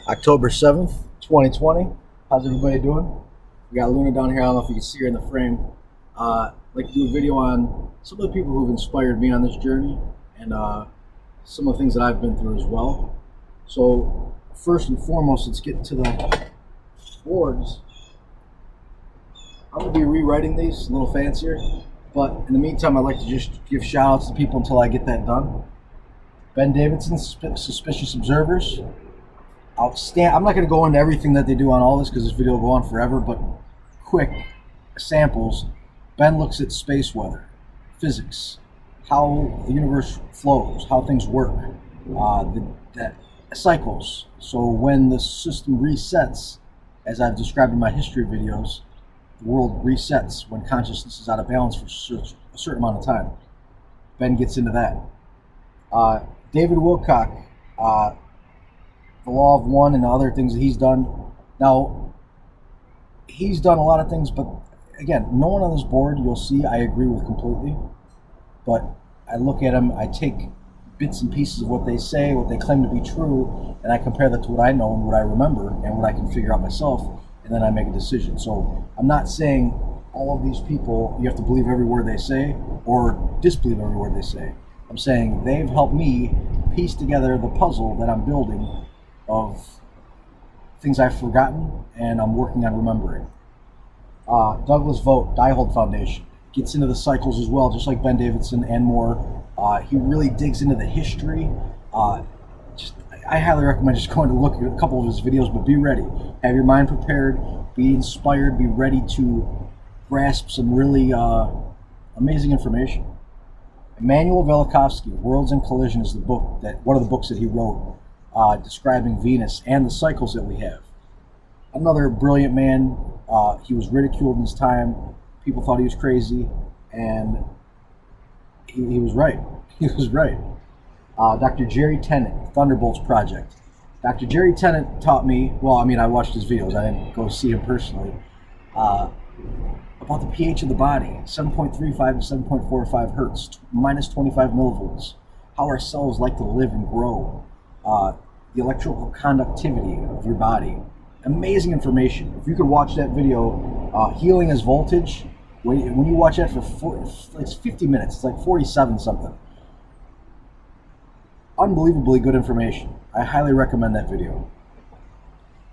October 7th, 2020. How's everybody doing? We got Luna down here. I don't know if you can see her in the frame. I'd like to do a video on some of the people who've inspired me on this journey and some of the things that I've been through as well. So, first and foremost, let's get to the boards. I'm going to be rewriting these a little fancier, but in the meantime, I'd like to just give shout outs to people until I get that done. Ben Davidson, Suspicious Observers. Outstanding. I'm not going to go into everything that they do on all this because this video will go on forever, but quick samples. Ben looks at space weather, physics, how the universe flows, how things work, the cycles. So when the system resets, as I've described in my history videos, the world resets when consciousness is out of balance for a certain amount of time. Ben gets into that. David Wilcock, the Law of One and the other things that he's done. Now, he's done a lot of things, but again, no one on this board you'll see I agree with completely. But I look at them, I take bits and pieces of what they say, what they claim to be true, and I compare that to what I know and what I remember and what I can figure out myself, and then I make a decision. So I'm not saying all of these people, you have to believe every word they say or disbelieve every word they say. I'm saying they've helped me piece together the puzzle that I'm building of things I've forgotten and I'm working on remembering. Douglas Vogt, Diehold Foundation, gets into the cycles as well, just like Ben Davidson and more. He really digs into the history. I highly recommend just going to look at a couple of his videos, but be ready. Have your mind prepared, be inspired, be ready to grasp some really amazing information. Emmanuel Velikovsky, Worlds in Collision, is one of the books that he wrote, describing Venus and the cycles that we have. Another brilliant man. He was ridiculed in his time. People thought he was crazy, and he was right. He was right. Dr. Jerry Tennant, Thunderbolts Project. Dr. Jerry Tennant taught me, well, I mean, I watched his videos. I didn't go see him personally. About the pH of the body, 7.35 to 7.45 hertz, minus 25 millivolts. How our cells like to live and grow. The electrical conductivity of your body. Amazing information. If you could watch that video, Healing as Voltage, when you watch that for it's 50 minutes, it's like 47 something. Unbelievably good information. I highly recommend that video.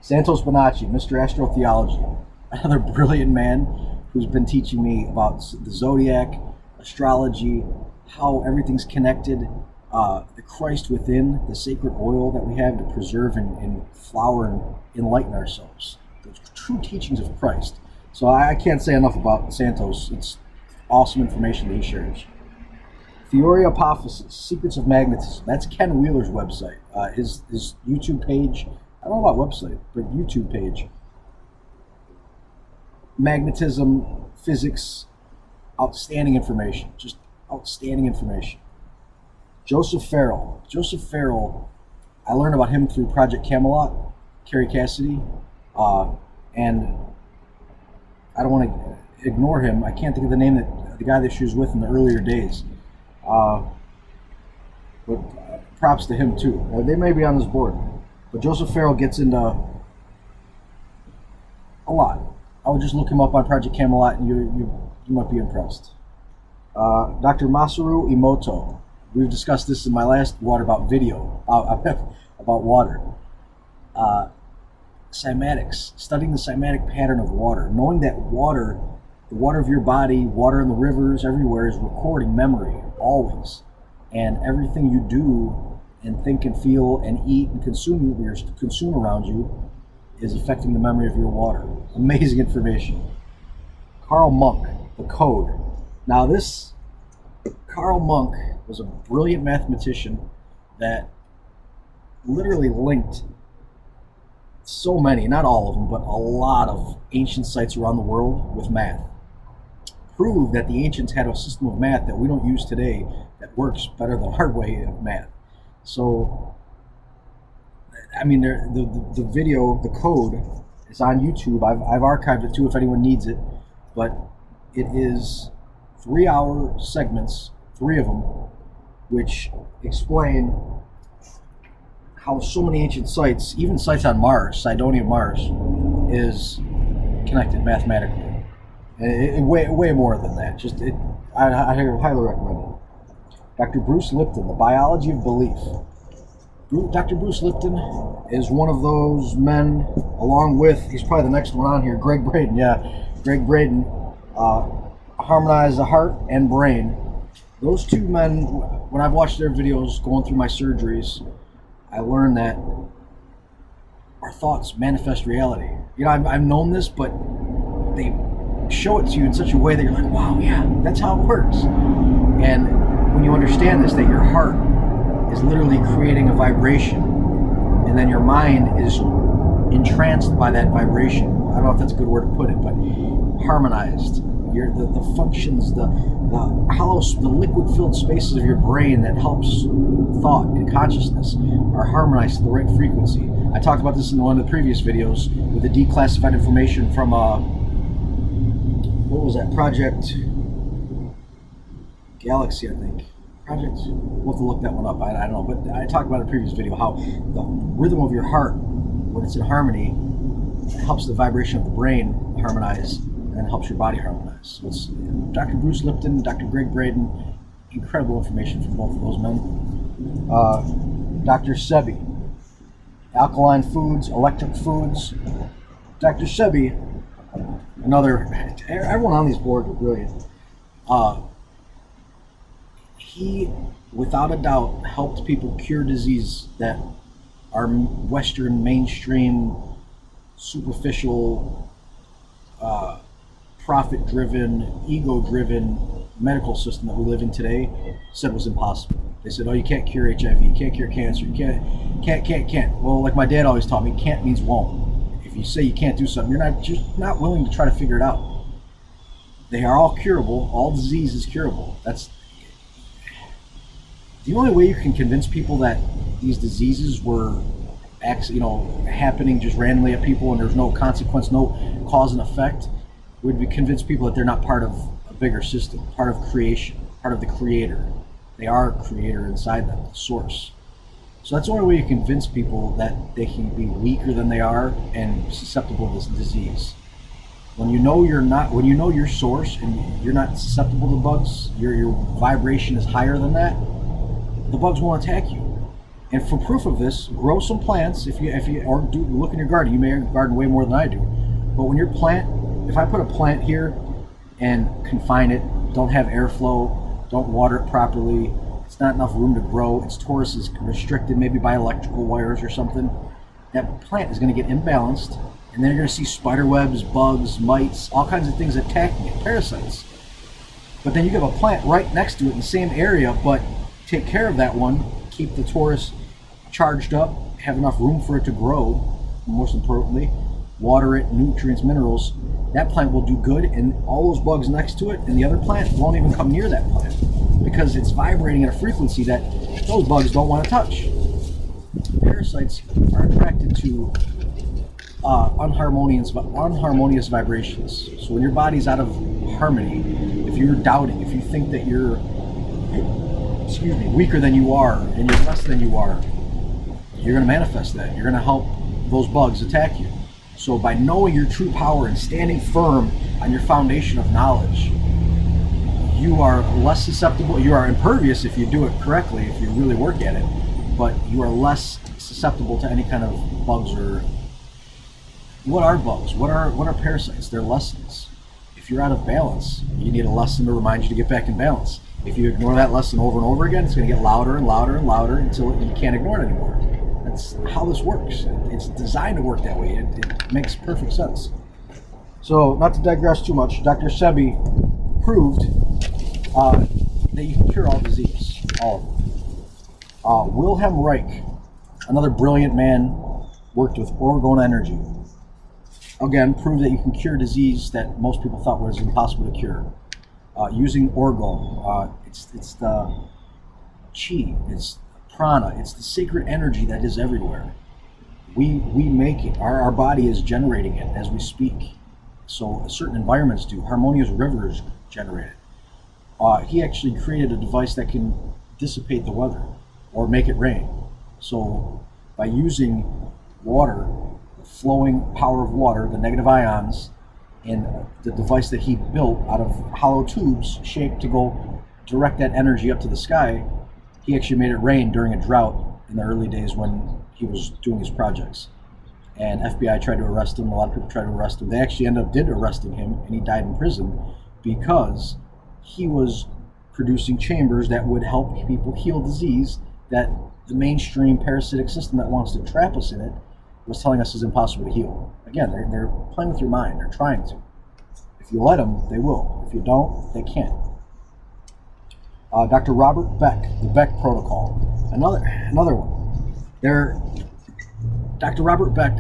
Santos Bonacci, MrAstrotheology, another brilliant man who's been teaching me about the zodiac, astrology, how everything's connected, the Christ within, the sacred oil that we have to preserve and flower and enlighten ourselves. The true teachings of Christ. So I can't say enough about Santos. It's awesome information that he shares. Theory Apophysis, Secrets of Magnetism. That's Ken Wheeler's website. His YouTube page, I don't know about website, but YouTube page. Magnetism, physics, outstanding information. Just outstanding information. Joseph Farrell. Joseph Farrell, I learned about him through Project Camelot, Carrie Cassidy, and I don't want to ignore him. I can't think of the name that the guy that she was with in the earlier days. But props to him too. They may be on this board, but Joseph Farrell gets into a lot. I would just look him up on Project Camelot, and you might be impressed. Dr. Masaru Emoto. We've discussed this in my last Water About video, about water. Cymatics, studying the cymatic pattern of water, knowing that water, the water of your body, water in the rivers, everywhere is recording memory, always. And everything you do and think and feel and eat and consume around you is affecting the memory of your water. Amazing information. Carl Monk, The Code. Now Carl Monk was a brilliant mathematician that literally linked so many, not all of them, but a lot of ancient sites around the world with math. Proved that the ancients had a system of math that we don't use today that works better than our way of math. So, I mean, the video, The Code, is on YouTube. I've archived it too if anyone needs it, but it is 3-hour segments, 3 of them, which explain how so many ancient sites, even sites on Mars, Cydonia Mars, is connected mathematically. Way more than that. I highly recommend it. Dr. Bruce Lipton, The Biology of Belief. Dr. Bruce Lipton is one of those men, along with, he's probably the next one on here, Greg Braden. Yeah, Greg Braden, harmonize the heart and brain. Those two men, when I've watched their videos going through my surgeries, I learned that our thoughts manifest reality. You know, I've known this, but they show it to you in such a way that you're like, wow, yeah, that's how it works. And when you understand this, that your heart is literally creating a vibration, and then your mind is entranced by that vibration. I don't know if that's a good word to put it, but harmonized. The functions, the hollow, the liquid-filled spaces of your brain that helps thought and consciousness are harmonized to the right frequency. I talked about this in one of the previous videos with the declassified information from what was that, Project Galaxy, I think. We'll have to look that one up. I don't know, but I talked about in a previous video how the rhythm of your heart, when it's in harmony, helps the vibration of the brain harmonize, and then helps your body harmonize. So it's Dr. Bruce Lipton, Dr. Greg Braden, incredible information from both of those men. Dr. Sebi, alkaline foods, electric foods. Dr. Sebi, everyone on these boards are brilliant. He, without a doubt, helped people cure disease that our Western mainstream, superficial, profit-driven, ego-driven medical system that we live in today said was impossible. They said, oh, you can't cure HIV, you can't cure cancer, you can't. Well, like my dad always taught me, can't means won't. If you say you can't do something, you're not willing to try to figure it out. They are all curable. All disease is curable. That's the only way you can convince people that these diseases were happening just randomly at people and there's no consequence, no cause and effect, would be convince people that they're not part of a bigger system, part of creation, part of the creator. They are a creator inside them, the source. So that's the only way you convince people that they can be weaker than they are and susceptible to this disease. When you know your source and you're not susceptible to bugs, your vibration is higher than that, the bugs won't attack you. And for proof of this, grow some plants. If you look in your garden, you may garden way more than I do. But when if I put a plant here and confine it, don't have airflow, don't water it properly, it's not enough room to grow, its torus is restricted maybe by electrical wires or something, that plant is going to get imbalanced, and then you're going to see spider webs, bugs, mites, all kinds of things attacking it, parasites. But then you have a plant right next to it in the same area, but take care of that one, keep the torus charged up, have enough room for it to grow, most importantly, water it, nutrients, minerals, that plant will do good, and all those bugs next to it and the other plant won't even come near that plant because it's vibrating at a frequency that those bugs don't want to touch. Parasites are attracted to unharmonious vibrations. So when your body's out of harmony, if you're doubting, if you think that you're weaker than you are and you're less than you are, you're going to manifest that. You're going to help those bugs attack you. So by knowing your true power and standing firm on your foundation of knowledge, you are less susceptible. You are impervious if you do it correctly, if you really work at it, but you are less susceptible to any kind of bugs. Or what are bugs? What are parasites? They're lessons. If you're out of balance, you need a lesson to remind you to get back in balance. If you ignore that lesson over and over again, it's going to get louder and louder and louder until you can't ignore it anymore. That's how this works. It's designed to work that way. It makes perfect sense. So, not to digress too much, Dr. Sebi proved that you can cure all disease, all of them. Wilhelm Reich, another brilliant man, worked with orgone energy. Again, proved that you can cure disease that most people thought was impossible to cure. Using orgone, it's the chi, it's prana, it's the sacred energy that is everywhere. We make it. Our body is generating it as we speak. So certain environments do. Harmonious rivers generate it. He actually created a device that can dissipate the weather or make it rain. So by using water, the flowing power of water, the negative ions, in the device that he built out of hollow tubes shaped to go direct that energy up to the sky. He actually made it rain during a drought in the early days when he was doing his projects. And FBI tried to arrest him. A lot of people tried to arrest him. They actually did arresting him, and he died in prison because he was producing chambers that would help people heal disease that the mainstream parasitic system that wants to trap us in it was telling us is impossible to heal. Again, they're playing with your mind. They're trying to. If you let them, they will. If you don't, they can't. Dr. Robert Beck, the Beck Protocol, another one. Dr. Robert Beck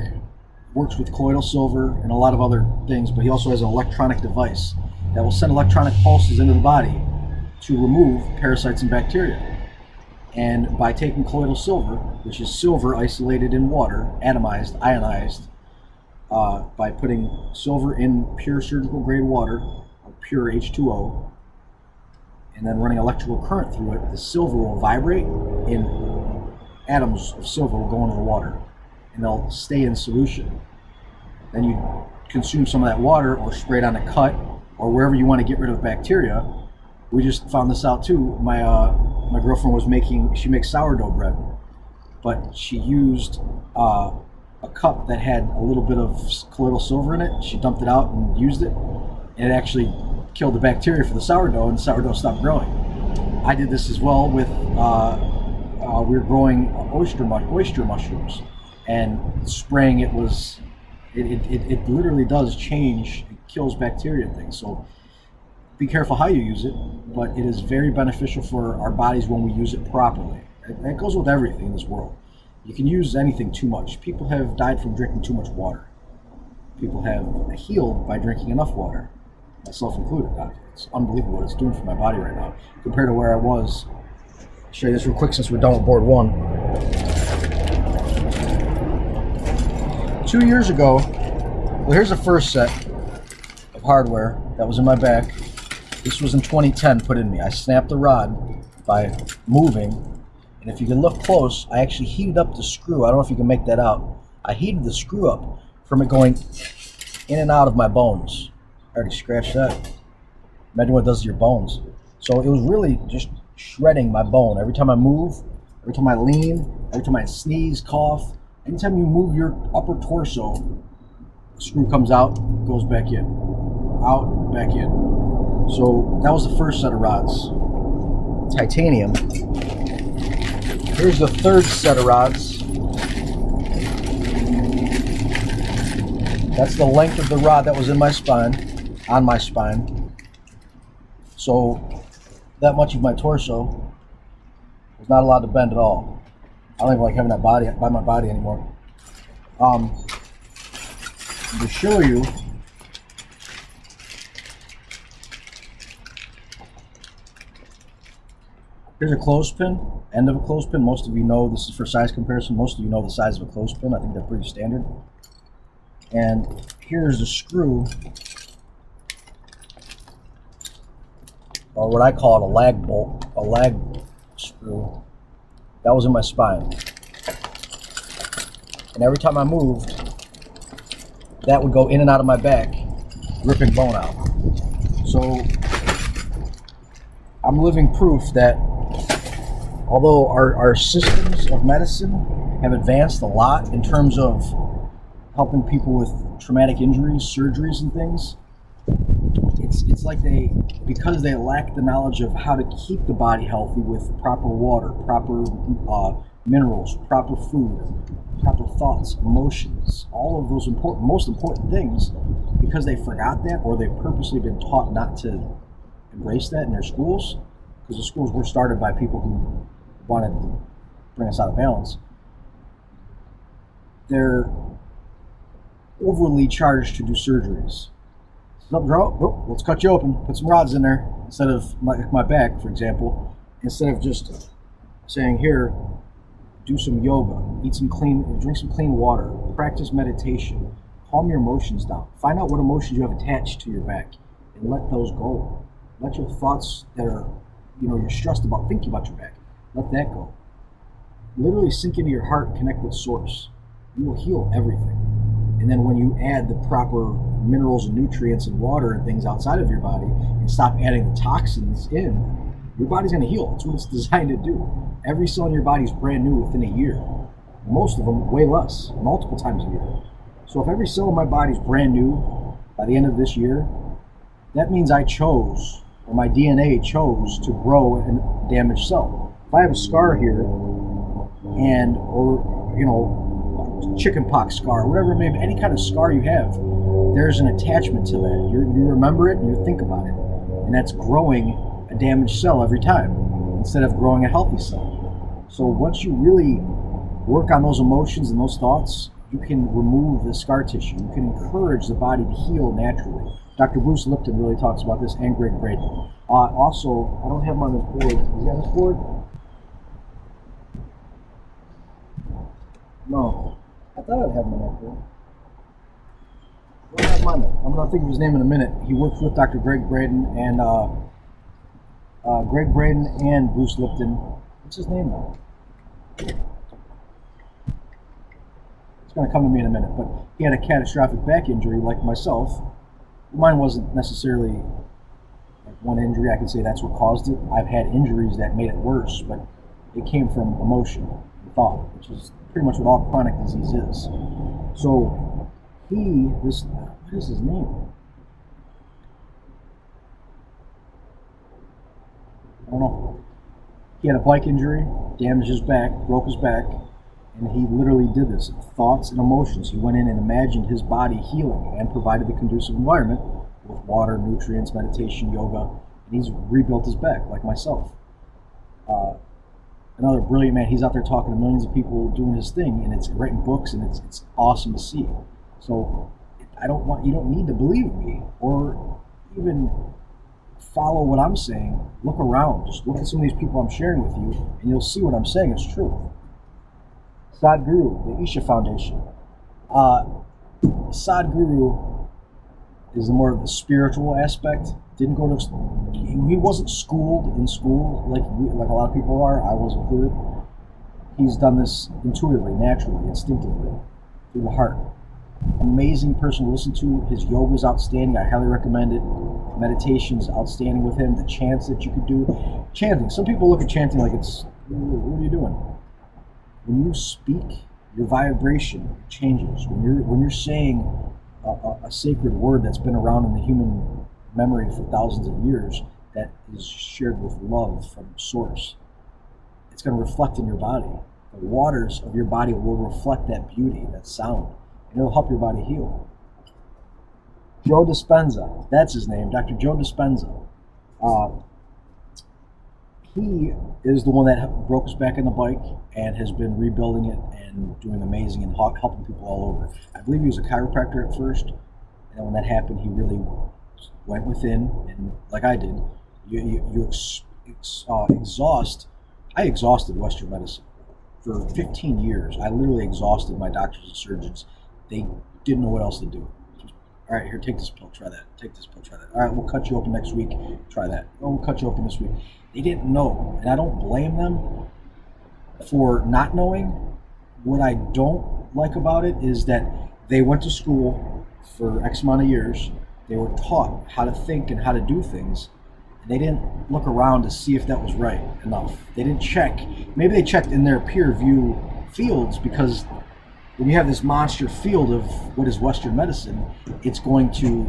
works with colloidal silver and a lot of other things, but he also has an electronic device that will send electronic pulses into the body to remove parasites and bacteria. And by taking colloidal silver, which is silver isolated in water, atomized, ionized, by putting silver in pure surgical grade water, or pure H2O, and then running electrical current through it, the silver will vibrate, and atoms of silver will go into the water, and they'll stay in solution. Then you consume some of that water or spray it on a cut or wherever you want to get rid of bacteria. We just found this out too. My girlfriend she makes sourdough bread, but she used a cup that had a little bit of colloidal silver in it. She dumped it out and used it, and it actually killed the bacteria for the sourdough, and the sourdough stopped growing. I did this as well with, we were growing oyster mushrooms, and spraying it literally does change, it kills bacteria and things. So be careful how you use it, but it is very beneficial for our bodies when we use it properly. That goes with everything in this world. You can use anything too much. People have died from drinking too much water. People have healed by drinking enough water, myself included. It's unbelievable what it's doing for my body right now compared to where I was. I'll show you this real quick since we're done with board one. 2 years ago, well, here's the first set of hardware that was in my back. This was in 2010 put in me. I snapped the rod by moving, and if you can look close, I actually heated up the screw. I don't know if you can make that out. I heated the screw up from it going in and out of my bones. I already scratched that. Imagine what it does to your bones. So it was really just shredding my bone. Every time I move, every time I lean, every time I sneeze, cough, anytime you move your upper torso, the screw comes out, goes back in, out, back in. So that was the first set of rods, titanium. Here's the third set of rods. That's the length of the rod that was in my spine, on my spine. So that much of my torso was not allowed to bend at all. I don't even like having that body by my body anymore. To show you, here's a clothespin, end of a clothespin. Most of you know, this is for size comparison, most of you know the size of a clothespin. I think they're pretty standard. And here's the screw, or what I call it, a lag bolt, a lag screw. That was in my spine. And every time I moved, that would go in and out of my back, ripping bone out. So I'm living proof that although our systems of medicine have advanced a lot in terms of helping people with traumatic injuries, surgeries, and things, it's like because they lack the knowledge of how to keep the body healthy with proper water, proper minerals, proper food, proper thoughts, emotions, all of those most important things, because they forgot that, or they've purposely been taught not to embrace that in their schools, because the schools were started by people who wanted to bring us out of balance. They're overly charged to do surgeries. Let's cut you open, put some rods in there, instead of my back, for example, instead of just saying, here, do some yoga, drink some clean water, practice meditation, calm your emotions down, find out what emotions you have attached to your back, and let those go. Let your thoughts that are, you're stressed about, thinking about your back, let that go. literally sink into your heart and connect with source. You will heal everything. And then when you add the proper minerals and nutrients and water and things outside of your body and stop adding the toxins in, your body's going to heal. That's what it's designed to do. Every cell in your body is brand new within a year. Most of them way less, multiple times a year. So if every cell in my body is brand new by the end of this year, that means I chose, or my DNA chose, to grow a damaged cell. If I have a scar here, or chickenpox scar, whatever it may be, any kind of scar you have, there's an attachment to that. You remember it and you think about it, and that's growing a damaged cell every time instead of growing a healthy cell. So once you really work on those emotions and those thoughts, you can remove the scar tissue. You can encourage the body to heal naturally. Dr. Bruce Lipton really talks about this, and Greg Braden. Also, I don't have him on this board. Is he on this board? No. I thought I'd have him on that board. I don't have him on there. I'm going to think of his name in a minute. He works with Dr. Greg Braden and Bruce Lipton. What's his name now? It's going to come to me in a minute, but he had a catastrophic back injury like myself. Mine wasn't necessarily like one injury. I could say that's what caused it. I've had injuries that made it worse, but it came from emotion and thought, which is pretty much what all chronic disease is. So what is his name? I don't know. He had a bike injury, damaged his back, broke his back, and he literally did this. Thoughts and emotions. He went in and imagined his body healing and provided the conducive environment with water, nutrients, meditation, yoga, and he's rebuilt his back, like myself. Another brilliant man. He's out there talking to millions of people doing his thing, and it's writing books, and it's awesome to see. So you don't need to believe me or even follow what I'm saying. Look around. Just look at some of these people I'm sharing with you, and you'll see what I'm saying is true. Sadhguru, the Isha Foundation. Sadhguru is more of the spiritual aspect. He wasn't schooled in school like a lot of people are. I was included. He's done this intuitively, naturally, instinctively, through the heart. Amazing person to listen to. His yoga is outstanding. I highly recommend it. Meditation is outstanding with him. The chants that you could do. Chanting. Some people look at chanting like it's, what are you doing? When you speak, your vibration changes. When you're saying a sacred word that's been around in the human memory for thousands of years, that is shared with love from source, it's going to reflect in your body. The waters of your body will reflect that beauty, that sound, and it'll help your body heal. Joe Dispenza, that's his name, Dr. Joe Dispenza. He is the one that broke his back on the bike and has been rebuilding it and doing amazing and helping people all over. I believe he was a chiropractor at first, and when that happened, he really went within, and like I did, exhaust. I exhausted Western medicine for 15 years. I literally exhausted my doctors and surgeons. They didn't know what else to do. All right, here, take this pill, try that. Take this pill, try that. All right, we'll cut you open next week, try that. Oh, we'll cut you open this week. They didn't know, and I don't blame them for not knowing. What I don't like about it is that they went to school for X amount of years. They were taught how to think and how to do things, and they didn't look around to see if that was right enough. They didn't check. Maybe they checked in their peer review fields, because when you have this monster field of what is Western medicine, it's going to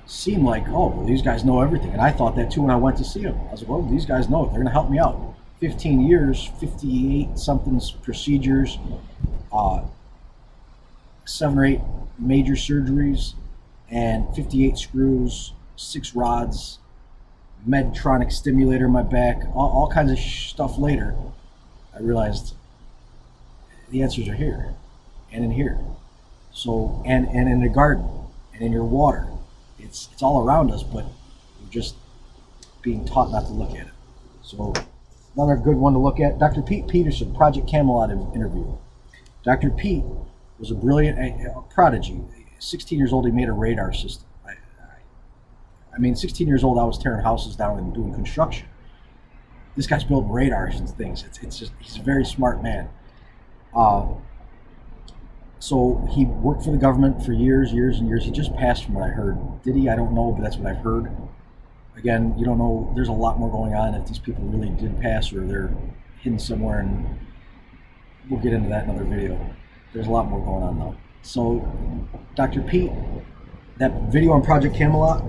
seem like, oh, well, these guys know everything. And I thought that too when I went to see them. I was like, well, these guys know it. They're going to help me out. 15 years, 58 something procedures, 7 or 8 major surgeries, and 58 screws, 6 rods, Medtronic stimulator in my back, all kinds of stuff later. I realized the answers are here and in here. So, and in the garden and in your water. It's all around us, but we're just being taught not to look at it. So another good one to look at, Dr. Pete Peterson, Project Camelot interview. Dr. Pete was a brilliant prodigy. 16 years old, he made a radar system. I mean, 16 years old, I was tearing houses down and doing construction. This guy's building radars and things. It's just, he's a very smart man. Uh, so he worked for the government for years and years. He just passed from what I heard. Did he? I don't know, but that's what I've heard. Again, you don't know. There's a lot more going on if these people really did pass or they're hidden somewhere, and we'll get into that in another video. There's a lot more going on though. So, Dr. Pete, that video on Project Camelot,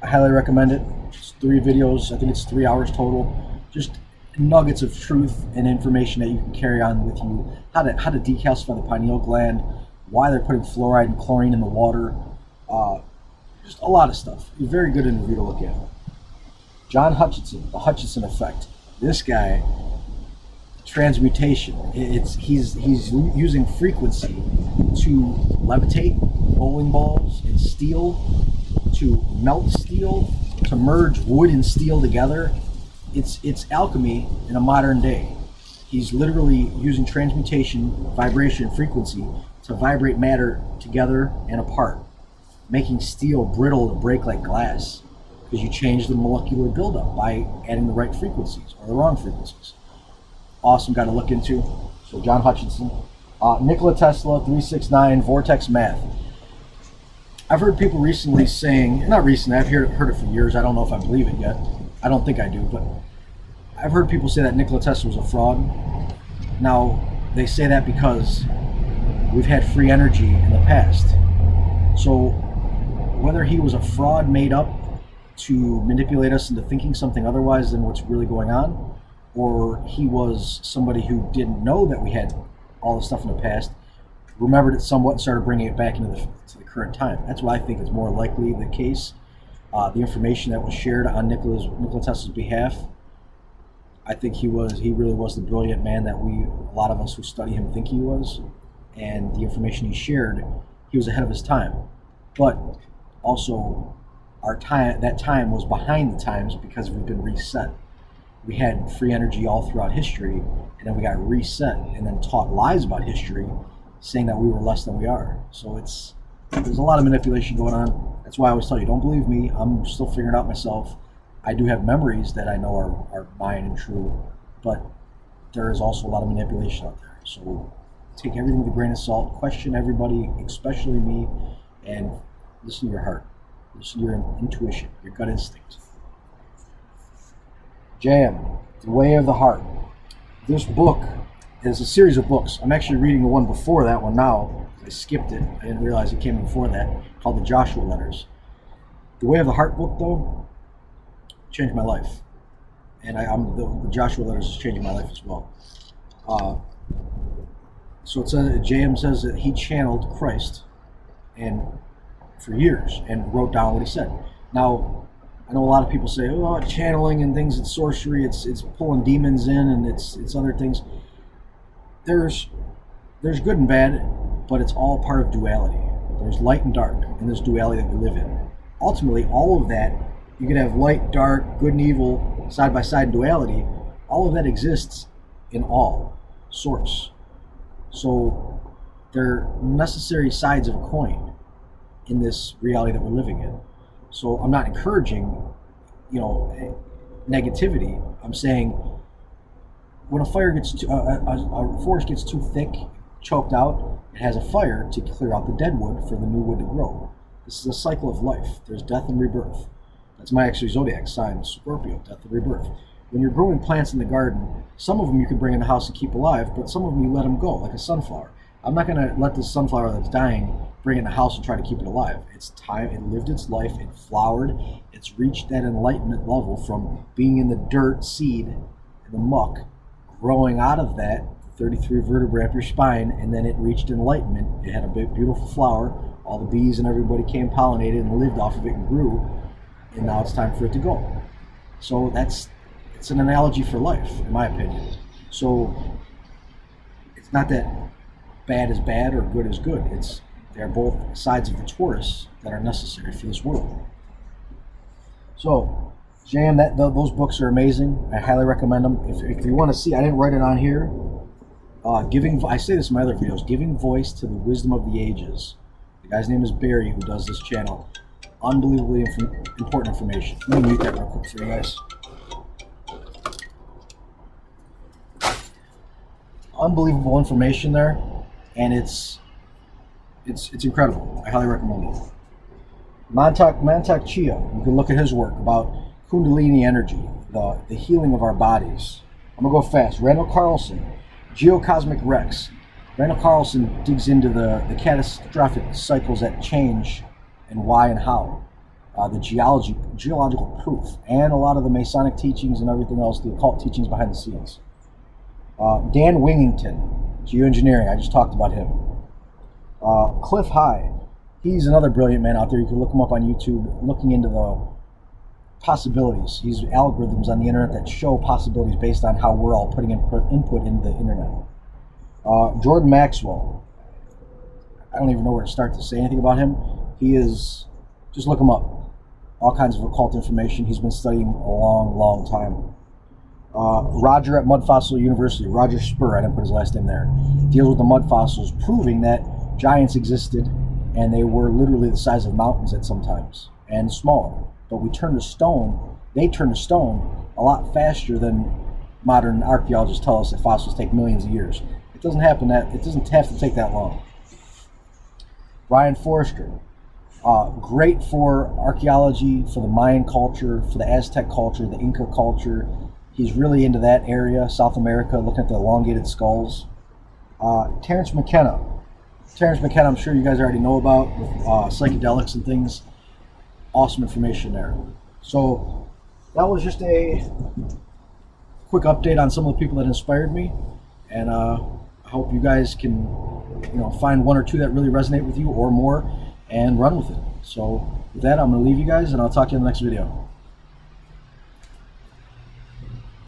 I highly recommend it. It's 3 videos. I think it's 3 hours total. Just nuggets of truth and information that you can carry on with you. How to decalcify the pineal gland, why they're putting fluoride and chlorine in the water. Just a lot of stuff. A very good interview to look at. John Hutchinson, the Hutchinson effect. This guy, transmutation. He's using frequency to levitate bowling balls and steel, to melt steel, to merge wood and steel together. It's alchemy in a modern day. He's literally using transmutation, vibration, frequency to vibrate matter together and apart, making steel brittle to break like glass because you change the molecular buildup by adding the right frequencies or the wrong frequencies. Awesome guy to look into. So John Hutchinson. Nikola Tesla, 369, Vortex Math. I've heard people recently saying, not recently, I've heard it for years. I don't know if I believe it yet. I don't think I do, but I've heard people say that Nikola Tesla was a fraud. Now, they say that because we've had free energy in the past. So whether he was a fraud made up to manipulate us into thinking something otherwise than what's really going on, or he was somebody who didn't know that we had all the stuff in the past, remembered it somewhat and started bringing it back into to the current time. That's what I think is more likely the case. The information that was shared on Nikola Tesla's behalf, I think he really was the brilliant man that a lot of us who study him think he was, and the information he shared, he was ahead of his time. But also, that time was behind the times because we've been reset. We had free energy all throughout history, and then we got reset and then taught lies about history, saying that we were less than we are. So there's a lot of manipulation going on. That's why I always tell you, don't believe me. I'm still figuring it out myself. I do have memories that I know are mine and true, but there is also a lot of manipulation out there. So take everything with a grain of salt, question everybody, especially me, and listen to your heart. Listen to your intuition, your gut instinct. JM, The Way of the Heart. This book is a series of books. I'm actually reading the one before that one now. I skipped it. I didn't realize it came before that, called the Joshua Letters. The Way of the Heart book, though, changed my life. And the Joshua Letters is changing my life as well. So it says, JM says that he channeled Christ and for years and wrote down what he said. Now, I know a lot of people say, oh, channeling and things, it's sorcery, it's pulling demons in, and it's other things. There's good and bad, but it's all part of duality. There's light and dark in this duality that we live in. Ultimately, all of that, you could have light, dark, good and evil, side by side in duality. All of that exists in all source. So they're necessary sides of a coin in this reality that we're living in. So I'm not encouraging, negativity. I'm saying when a fire gets a forest gets too thick, choked out, it has a fire to clear out the dead wood for the new wood to grow. This is a cycle of life. There's death and rebirth. That's my actually zodiac sign, Scorpio, death and rebirth. When you're growing plants in the garden, some of them you can bring in the house and keep alive, but some of them you let them go, like a sunflower. I'm not going to let this sunflower that's dying bring it in the house and try to keep it alive. It's time. It lived its life. It flowered. It's reached that enlightenment level from being in the dirt, seed, in the muck, growing out of that 33 vertebrae up your spine, and then it reached enlightenment. It had a big, beautiful flower. All the bees and everybody came, pollinated, and lived off of it and grew. And now it's time for it to go. So it's an analogy for life, in my opinion. So it's not that bad is bad or good is good. They're both sides of the torus that are necessary for this world. So, JM, those books are amazing. I highly recommend them. If you want to see, I didn't write it on here. I say this in my other videos, giving voice to the wisdom of the ages. The guy's name is Barry, who does this channel. Unbelievably important information. Let me mute that real quick for you guys. unbelievable information there, and it's incredible. I highly recommend it. Mantak Chia, you can look at his work about Kundalini energy, the healing of our bodies. I'm going to go fast. Randall Carlson, Geocosmic Rex. Randall Carlson digs into the catastrophic cycles that change and why and how. The geological proof, and a lot of the Masonic teachings and everything else, the occult teachings behind the scenes. Dan Wingington, geoengineering, I just talked about him. Cliff High, he's another brilliant man out there. You can look him up on YouTube, looking into the possibilities. He's algorithms on the internet that show possibilities based on how we're all putting input into the internet. Jordan Maxwell, I don't even know where to start to say anything about him. Just look him up. All kinds of occult information. He's been studying a long, long time. Roger at Mud Fossil University, Roger Spur, I didn't put his last name there, deals with the mud fossils, proving that giants existed and they were literally the size of mountains at some times and smaller. But they turn to stone a lot faster than modern archaeologists tell us that fossils take millions of years. It doesn't have to take that long. Brian Forrester, great for archaeology, for the Mayan culture, for the Aztec culture, the Inca culture. He's really into that area, South America, looking at the elongated skulls. Terrence McKenna, I'm sure you guys already know about, with psychedelics and things. Awesome information there. So that was just a quick update on some of the people that inspired me, and I hope you guys can, find one or two that really resonate with you or more and run with it. So with that, I'm going to leave you guys, and I'll talk to you in the next video.